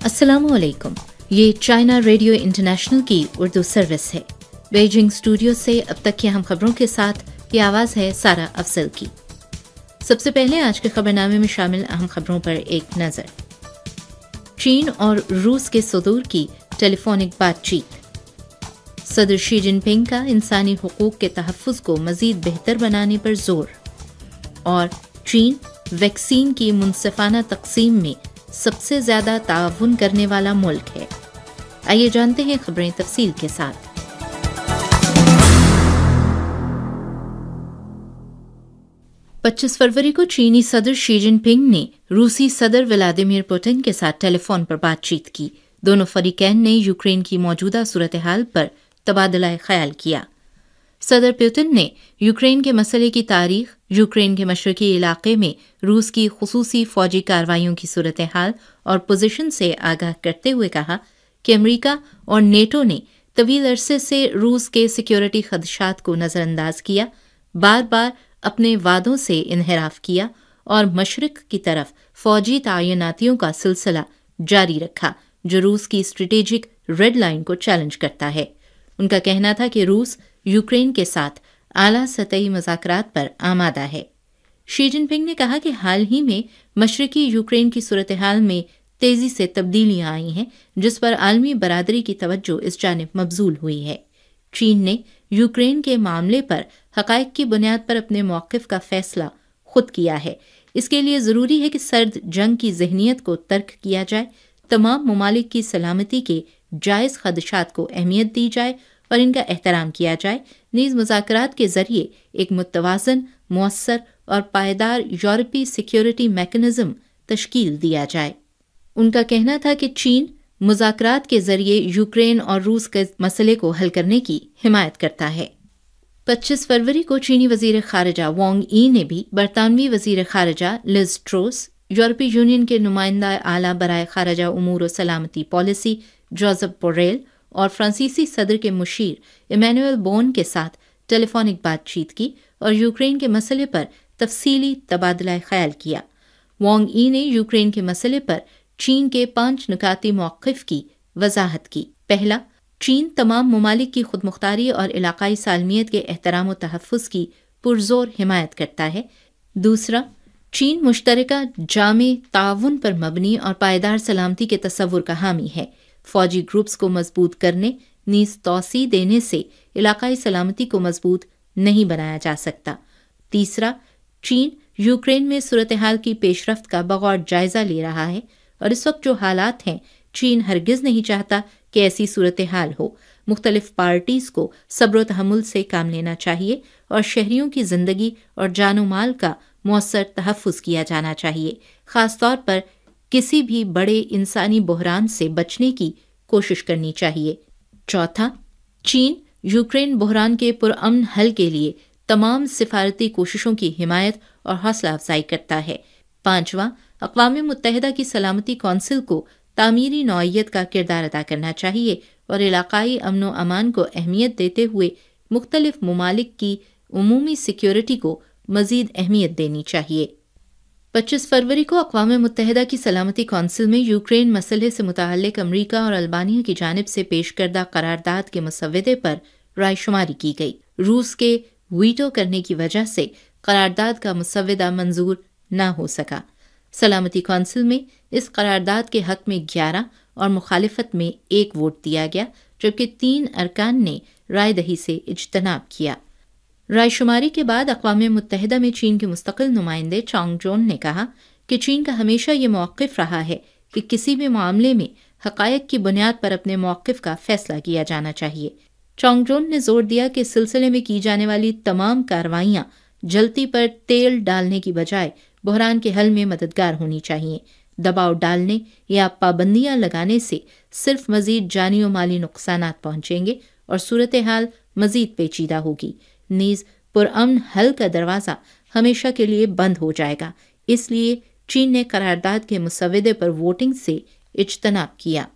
अस्सलामुअलैकुम। ये China radio international की उर्दू सर्विस है। बीजिंग स्टूडियो से अब तक की अहम खबरों के साथ ये आवाज़ है सारा अफजल की। सबसे पहले आज के खबरनामे में शामिल अहम खबरों पर एक नज़र। चीन और रूस के सदूर की टेलीफोनिक बातचीत। सदर शी जिनपिंग का इंसानी हुकूक के तहफ़्फ़ुज़ को मज़ीद बेहतर बनाने पर जोर। और चीन वैक्सीन की मुनसिफाना तकसीम में सबसे ज़्यादा ताउन करने वाला मुल्क है। आइए जानते हैं खबरें तफसील के साथ। 25 फरवरी को चीनी सदर शी जिनपिंग ने रूसी सदर व्लादिमीर पुतिन के साथ टेलीफोन पर बातचीत की। दोनों फरीकैन ने यूक्रेन की मौजूदा सूरत हाल पर तबादला ख्याल किया। सदर पुतिन ने यूक्रेन के मसले की तारीख, यूक्रेन के मशरकी इलाके में रूस की खुसूसी फौजी कार्रवाइयों की सूरत हाल और पोजीशन से आगाह करते हुए कहा कि अमेरिका और नेटो ने तवील अरसे से रूस के सिक्योरिटी खदशात को नज़रअंदाज किया, बार बार अपने वादों से इन्हिराफ किया और मशरिक की तरफ फौजी तैनातियों का सिलसिला जारी रखा, जो रूस की स्ट्रेटेजिक रेड लाइन को चैलेंज करता है। उनका कहना था कि रूस यूक्रेन के साथ आला सतही मुज़ाकरात पर आमादा है। शी जिनपिंग ने कहा कि हाल ही में मशरकी यूक्रेन की सूरत हाल में तेजी से तब्दीलियां आई हैं, जिस पर आलमी बरादरी की तवज्जो इस जानिब मबजूल हुई है। चीन ने यूक्रेन के मामले पर हक़ाइक़ की बुनियाद पर अपने मौक़िफ़ का फैसला खुद किया है। इसके लिए ज़रूरी है कि सर्द जंग की ज़हनियत को तर्क किया जाए, तमाम ममालिक की सलामती के जायज़ खदशात को अहमियत दी जाए और इनका एहतराम किया जाए। नीज़ मुज़ाकरात के ज़रिए एक मुतवाज़न, मुअस्सर और पायदार यूरोपीय सिक्योरिटी मैकेनिज़्म तश्कील दिया जाए। उनका कहना था कि चीन मुज़ाकरात के ज़रिए यूक्रेन और रूस के मसले को हल करने की हिमायत करता है। 25 फरवरी को चीनी वज़ीर ख़ारिजा वांग यी ने भी बरतानवी वज़ीर ख़ारिजा लिज ट्रोस, यूरोपीय यूनियन के नुमाइंदा आला बराए ख़ारिजा उमूर और सलामती पॉलिसी जोसेफ बोरेल और फ्रांसीसी सदर के मुशीर इमैनुएल बोन के साथ टेलीफोनिक बातचीत की और यूक्रेन के मसले पर तफसीली तबादला ख्याल किया। वांग यी ने यूक्रेन के मसले पर चीन के 5 नुकाती मौक़िफ़ की वजाहत की। पहला, चीन तमाम ममालिक की खुदमुख्तारी और इलाकाई सालमियत के एहतराम और तहफ़्फ़ुज़ की पुरज़ोर हिमायत करता है। दूसरा, चीन मुश्तरका जामे ताउन पर मबनी और पायदार सलामती के तसव्वुर का हामी है। फौजी ग्रुप्स को मजबूत करने, नीज़ तौसी देने से इलाकाई सलामती को मजबूत नहीं बनाया जा सकता। तीसरा, चीन यूक्रेन में सूरत हाल की पेशरफ्त का बगौर जायज़ा ले रहा है और इस वक्त जो हालात हैं, चीन हरगिज़ नहीं चाहता कि ऐसी सूरत हाल हो। मुख्तलिफ पार्टीज़ को सब्र तहम्मुल से काम लेना चाहिए और शहरियों की ज़िंदगी और जानो माल का मौसर तहफ़्फ़ुज़ किया जाना चाहिए। ख़ास तौर पर किसी भी बड़े इंसानी बहरान से बचने की कोशिश करनी चाहिए। चौथा, चीन यूक्रेन बहरान के पुरअमन हल के लिए तमाम सिफारती कोशिशों की हिमायत और हौसला अफजाई करता है। पांचवा, अक़वाम मुत्तहिदा की सलामती कौंसिल को तामीरी नौइयत का किरदार अदा करना चाहिए और इलाकाई अमन व अमान को अहमियत देते हुए मुख्तलिफ ममालिक की उमूमी सिक्योरिटी को मज़ीद अहमियत देनी चाहिए। 25 फरवरी को अक़वाम मुत्तहिदा की सलामती कौंसिल में यूक्रेन मसले से मुताल्लिक़ अमरीका और अल्बानिया की जानिब से पेश करदा करारदाद के मुसव्वदे पर रायशुमारी की गई। रूस के वीटो करने की वजह से करारदाद का मुसव्वदा मंजूर न हो सका। सलामती कौंसिल में इस करारदाद के हक़ में 11 और मुखालिफत में 1 वोट दिया गया, जबकि 3 अरकान ने राय दही से इज्तनाब किया। रायशुमारी के बाद अक़वाम मुत्तहिदा में चीन के मुस्तक़िल नुमाइंदे चोंग जोन ने कहा कि चीन का हमेशा ये मौक़िफ़ रहा है कि किसी भी मामले में हक़ाइक़ की बुनियाद पर अपने मौक़िफ़ का फ़ैसला किया जाना चाहिए। चोंग जोन ने जोर दिया कि सिलसिले में की जाने वाली तमाम कार्रवाइयाँ जलती पर तेल डालने की बजाय बहरान के हल में मददगार होनी चाहिए। दबाव डालने या पाबंदियाँ लगाने से सिर्फ मज़ीद जानी और माली नुकसानात पहुँचेंगे और सूरत हाल मज़ीद पेचीदा होगी। नीज़ पुरअमन हल का दरवाज़ा हमेशा के लिए बंद हो जाएगा। इसलिए चीन ने करारदाद के मुसव्वदे पर वोटिंग से इज्तनाब किया।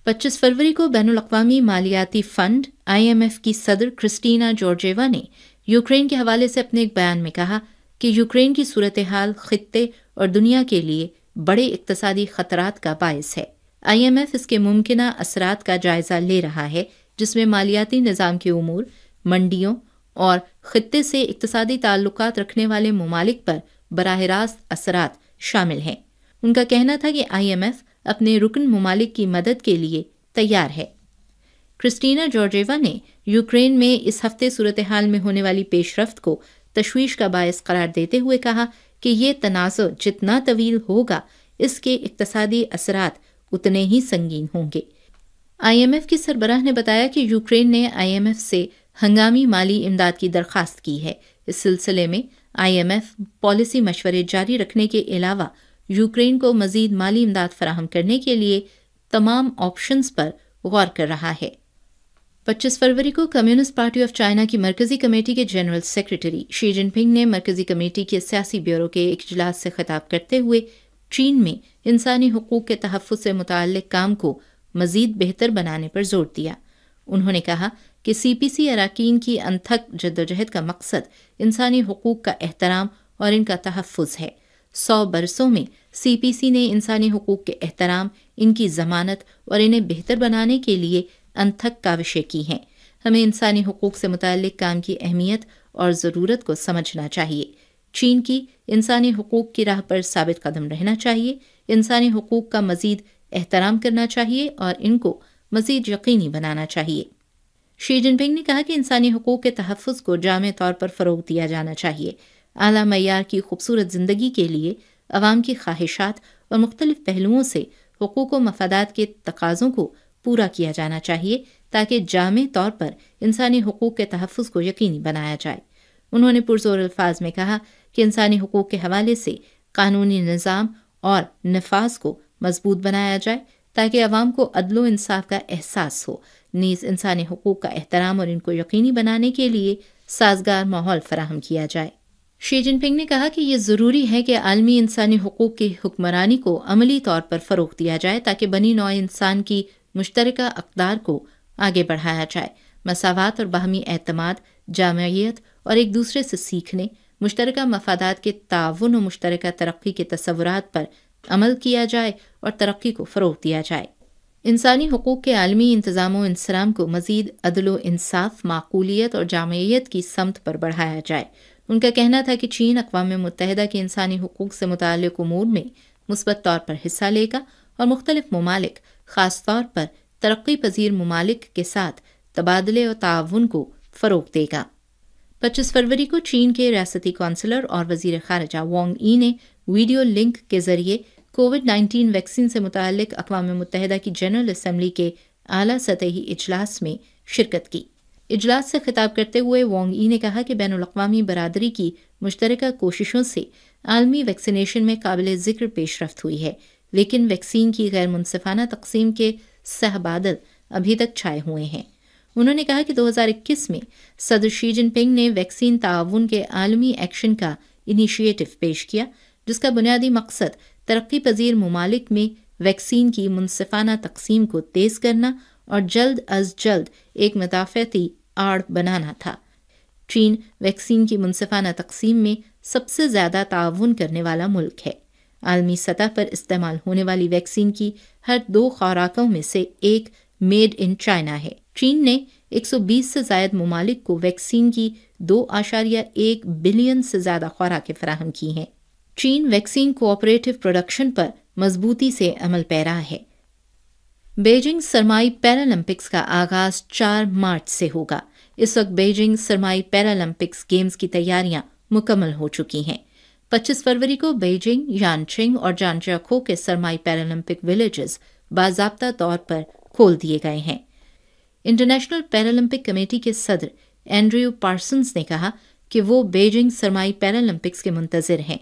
25 फरवरी को बैनुल अक़वामी मालियाती फ़ंड IMF की सदर क्रिस्टीना जॉर्जेवा ने यूक्रेन के हवाले से अपने एक बयान में कहा कि यूक्रेन की सूरत हाल ख़ित्ते और दुनिया के लिए बड़े इक़्तिसादी ख़तरात का बायस है। IMF اس کے ممکنہ اثرات کا جائزہ لے رہا ہے، جس میں مالیاتی نظام کے امور، منڈیوں اور خطے سے اقتصادی تعلقات رکھنے والے ممالک پر براہ راست اثرات شامل ہیں۔ ان کا کہنا تھا کہ IMF اپنے رکن ممالک کی مدد کے لیے تیار ہے۔ کرسٹینا جارجیوا نے یوکرین میں اس ہفتے صورتحال میں ہونے والی پیش رفت کو تشویش کا باعث قرار دیتے ہوئے کہا کہ یہ تنازع جتنا طویل ہوگا، اس کے اقتصادی اثرات اتنے ہی سنگین ہوں گے۔ IMF کی سربراہ نے بتایا کہ یوکرین نے IMF سے ہنگامی مالی امداد کی درخواست کی ہے۔ اس سلسلے میں IMF پالیسی مشورے جاری رکھنے کے علاوہ یوکرین کو مزید مالی امداد فراہم کرنے کے لیے تمام آپشنز پر غور کر رہا ہے۔ 25 فروری کو کمیونسٹ پارٹی آف چائنا کی مرکزی کمیٹی کے جنرل سیکرٹری شی جن پنگ نے مرکزی کمیٹی کے سیاسی بیورو کے ایک اجلاس سے خطاب کرتے ہوئے چین میں انسانی حقوق کے تحفظ سے متعلق کام کو مزید بہتر بنانے پر زور دیا۔ انہوں نے کہا کہ CPC اراکین کی انتھک جدوجہد کا مقصد انسانی حقوق کا احترام اور ان کا تحفظ ہے۔ 100 برسوں میں CPC نے انسانی حقوق کے احترام، ان کی ضمانت اور انہیں بہتر بنانے کے لیے انتھک کاوشیں کی ہیں۔ ہمیں انسانی حقوق سے متعلق کام کی اہمیت اور ضرورت کو سمجھنا چاہیے۔ چین کی انسانی حقوق کی راہ پر ثابت قدم رہنا چاہیے، انسانی حقوق کا مزید احترام کرنا چاہیے اور ان کو مزید یقینی بنانا چاہیے۔ شی جن پنگ نے کہا کہ انسانی حقوق کے تحفظ کو جامع طور پر فروغ دیا جانا چاہیے۔ اعلیٰ معیار کی خوبصورت زندگی کے لیے عوام کی خواہشات اور مختلف پہلوؤں سے حقوق و مفادات کے تقاضوں کو پورا کیا جانا چاہیے تاکہ جامع طور پر انسانی حقوق کے تحفظ کو یقینی بنایا جائے۔ انہوں نے پرزور الفاظ میں کہا کہ انسانی حقوق کے حوالے سے قانونی نظام اور نفاذ کو مضبوط بنایا جائے تاکہ عوام کو عدل و انصاف کا احساس ہو، نیز انسانی حقوق کا احترام اور ان کو یقینی بنانے کے لیے سازگار ماحول فراہم کیا جائے۔ شی جن پنگ نے کہا کہ یہ ضروری ہے کہ عالمی انسانی حقوق کی حکمرانی کو عملی طور پر فروغ دیا جائے تاکہ بنی نوع انسان کی مشترکہ اقدار کو آگے بڑھایا جائے۔ مساوات اور باہمی اعتماد، جامعیت اور ایک دوسرے سے سیکھنے، مشترکہ مفادات کے تعاون و مشترکہ ترقی کے تصورات پر عمل کیا جائے اور ترقی کو فروغ دیا جائے۔ انسانی حقوق کے عالمی انتظام و انصرام کو مزید عدل و انصاف، معقولیت اور جامعیت کی سمت پر بڑھایا جائے۔ ان کا کہنا تھا کہ چین اقوام متحدہ کے انسانی حقوق سے متعلق امور میں مثبت طور پر حصہ لے گا اور مختلف ممالک، خاص طور پر ترقی پذیر ممالک کے ساتھ تبادلے اور تعاون کو فروغ دے گا۔ 25 فروری کو چین کے ریاستی کونسلر اور وزیر خارجہ وانگ ای نے ویڈیو لنک کے ذریعے کووڈ-19 ویکسین سے متعلق اقوام متحدہ کی جنرل اسمبلی کے اعلیٰ سطحی اجلاس میں شرکت کی۔ اجلاس سے خطاب کرتے ہوئے وانگ ای نے کہا کہ بین الاقوامی برادری کی مشترکہ کوششوں سے عالمی ویکسینیشن میں قابل ذکر پیش رفت ہوئی ہے، لیکن ویکسین کی غیر منصفانہ تقسیم کے سہ بادل ابھی تک چھائے ہوئے ہیں۔ انہوں نے کہا کہ 2021 میں صدر شی جن پنگ نے ویکسین تعاون کے عالمی ایکشن کا انیشیٹو پیش کیا، جس کا بنیادی مقصد ترقی پذیر ممالک میں ویکسین کی منصفانہ تقسیم کو تیز کرنا اور جلد از جلد ایک مدافعتی آڑ بنانا تھا۔ چین ویکسین کی منصفانہ تقسیم میں سب سے زیادہ تعاون کرنے والا ملک ہے۔ عالمی سطح پر استعمال ہونے والی ویکسین کی ہر 2 خوراکوں میں سے ایک میڈ ان چائنا ہے۔ چین نے 120 سے زائد ممالک کو ویکسین کی 2.1 بلین سے زیادہ خوراکیں فراہم کی ہیں۔ چین ویکسین کوآپریٹو پروڈکشن پر مضبوطی سے عمل پیرا ہے۔ بیجنگ سرمائی پیرالمپکس کا آغاز 4 مارچ سے ہوگا۔ اس وقت بیجنگ سرمائی پیرالمپکس گیمز کی تیاریاں مکمل ہو چکی ہیں۔ 25 فروری کو بیجنگ، یانچنگ اور جانجیاکو کے سرمائی پیرالمپک ولیجز باضابطہ طور پر کھول دیے گئے ہیں۔ انٹرنیشنل پیرالمپک کمیٹی کے صدر اینڈریو پارسنز نے کہا کہ وہ بیجنگ سرمائی پیرالمپکس کے منتظر ہیں۔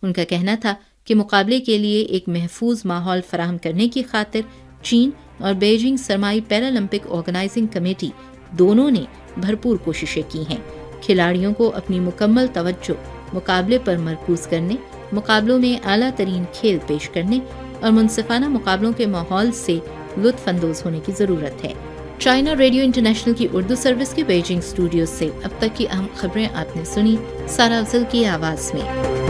ان کا کہنا تھا کہ مقابلے کے لیے ایک محفوظ ماحول فراہم کرنے کی خاطر چین اور بیجنگ سرمائی پیرالمپک آرگنائزنگ کمیٹی دونوں نے بھرپور کوششیں کی ہیں۔ کھلاڑیوں کو اپنی مکمل توجہ مقابلے پر مرکوز کرنے، مقابلوں میں اعلیٰ ترین کھیل پیش کرنے اور منصفانہ مقابلوں کے ماحول سے لطف اندوز ہونے کی ضرورت ہے۔ چائنا ریڈیو انٹرنیشنل کی اردو سروس کے بیجنگ اسٹوڈیو سے اب تک کی اہم خبریں آپ نے سنی، سارا افضل کی آواز میں۔